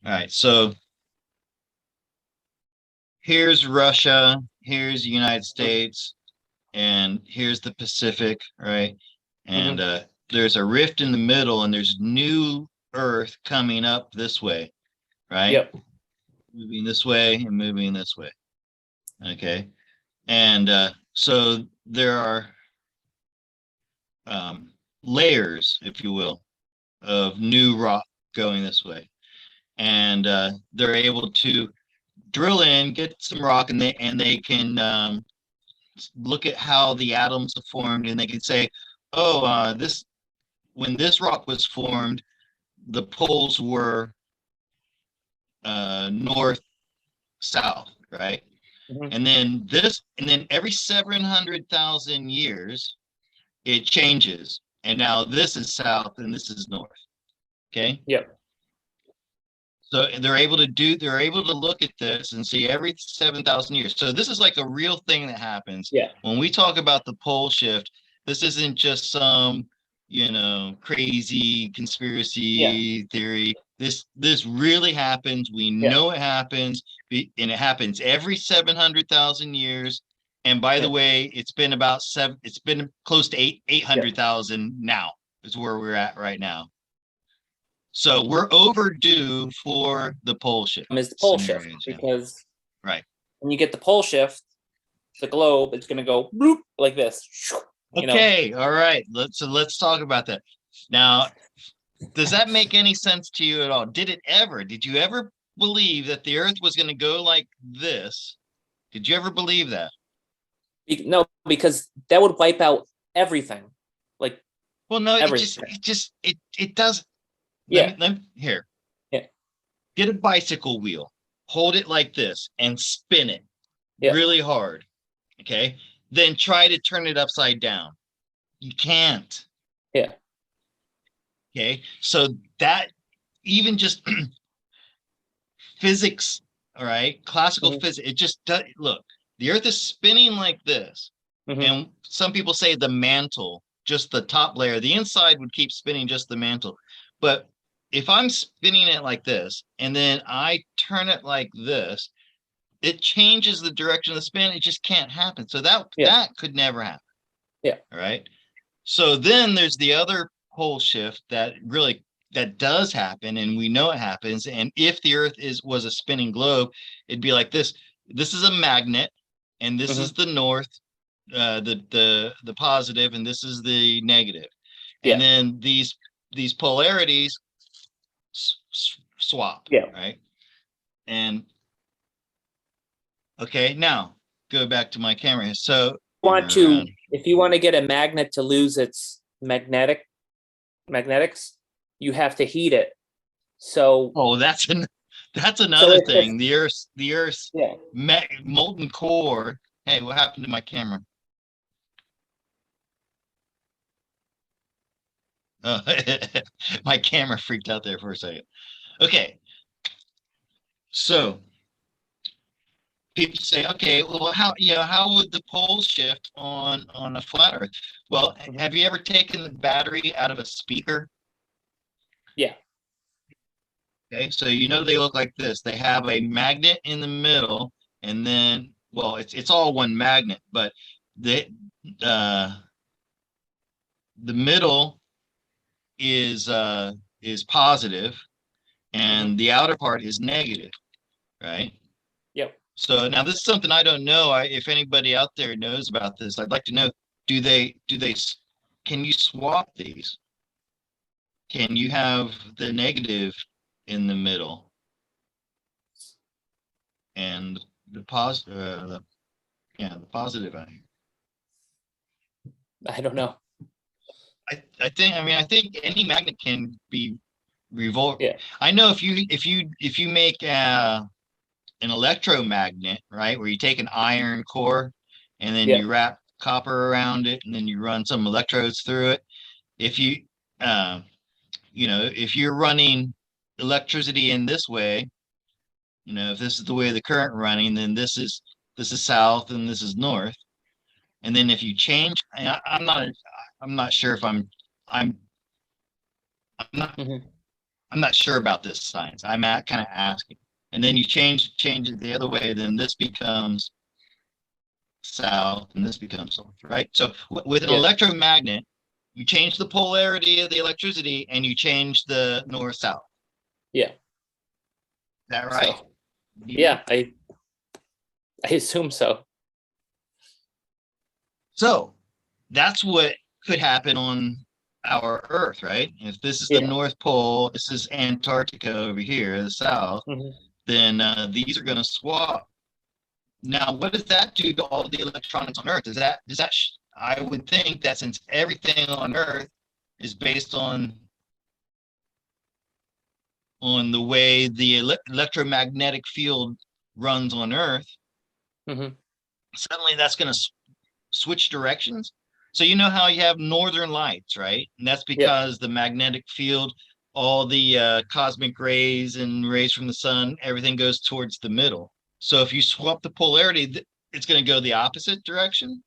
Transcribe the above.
All right, so here's Russia, here's the United States, and here's the Pacific, right? And Mm-hmm. there's a rift in the middle, and there's new Earth coming up this way, right? Yep. Moving this way and moving this way. Okay. And so there are layers, if you will, of new rock going this way. And they're able to drill in, get some rock, and they can look at how the atoms have formed, and they can say, oh, this when this rock was formed, the poles were north, south, right? Mm-hmm. And then every 700,000 years, it changes. And now this is south and this is north. Okay. Yep. So they're able to look at this and see every 7,000 years. So this is like a real thing that happens. Yeah. When we talk about the pole shift, this isn't just some, crazy Yeah. conspiracy theory. This really happens. We Yeah. know it happens, and it happens every 700,000 years. And by the Yeah. way, it's been close to eight Yeah. hundred thousand now is where we're at right now. So we're overdue for the pole shift Is the pole shift scenarios. Yeah. because Right. when you get the pole shift, the globe is going to go bloop like this. You know, Okay. All right. Let's talk about that. Now, does that make any sense to you at all? Did you ever believe that the earth was going to go like this? Did you ever believe that? no, because that would wipe out everything, like Well, no, everything. it does. Yeah. Here, Yeah. get a bicycle wheel, hold it like this and spin it Yeah. really hard. Okay. Then try to turn it upside down. You can't. Yeah. Okay. So that even just physics, all right, classical Mm-hmm. physics, it just does look, the earth is spinning like this. Mm-hmm. And some people say the mantle, just the top layer, the inside would keep spinning just the mantle. But if I'm spinning it like this and then I turn it like this, it changes the direction of the spin. It just can't happen. So Yeah. that could never happen. Yeah. All right. So then there's the other pole shift that does happen, and we know it happens. And if the Earth is was a spinning globe, it'd be like this. This is a magnet, and this Mm-hmm. is the north, the positive, and this is the negative. And Yeah. then these polarities swap, Yeah. right? And okay, now go back to my camera. So Want to around. if you want to get a magnet to lose its magnetics, you have to heat it. So Oh, that's so another if thing. The Earth's yeah. molten core. Hey, what happened to my camera? Oh, my camera freaked out there for a second. Okay, so people say, okay, well, how would the poles shift on a flat Earth? Well, Mm-hmm. have you ever taken the battery out of a speaker? Yeah. Okay, so you know they look like this. They have a magnet in the middle, and then well, it's all one magnet, but the uh the middle is positive Mm-hmm. and the outer part is negative, right? Yep. So now this is something I don't know. If anybody out there knows about this, I'd like to know, can you swap these? Can you have the negative in the middle and the positive, the positive out here? I don't know. I think any magnet can be revolt. Yeah. I know if you make an electromagnet, right, where you take an iron core and then Yeah. you wrap copper around it and then you run some electrodes through it. If you uh, if you're running electricity in this way, if this is the way the current running, then this is south and this is north. And then if you change, I'm not sure if I'm not Mm-hmm. I'm not sure about this science. I'm kind of asking. And then you change it the other way, then this becomes south and this becomes north, right? So with an Yeah. electromagnet, you change the polarity of the electricity and you change the north south. Yeah. Is that right? So, yeah, I assume so. So that's what could happen on our Earth, right? If this is the Yeah. North Pole, this is Antarctica over here, the south, Mhm. then these are going to swap. Now, what does that do to all the electronics on Earth? I would think that since everything on Earth is based on the way the electromagnetic field runs on Earth, Mhm. suddenly that's going to switch directions. So you know how you have northern lights, right? And that's Yep. because the magnetic field, all the cosmic rays and rays from the sun, everything goes towards the middle. So if you swap the polarity, it's going to go the opposite direction.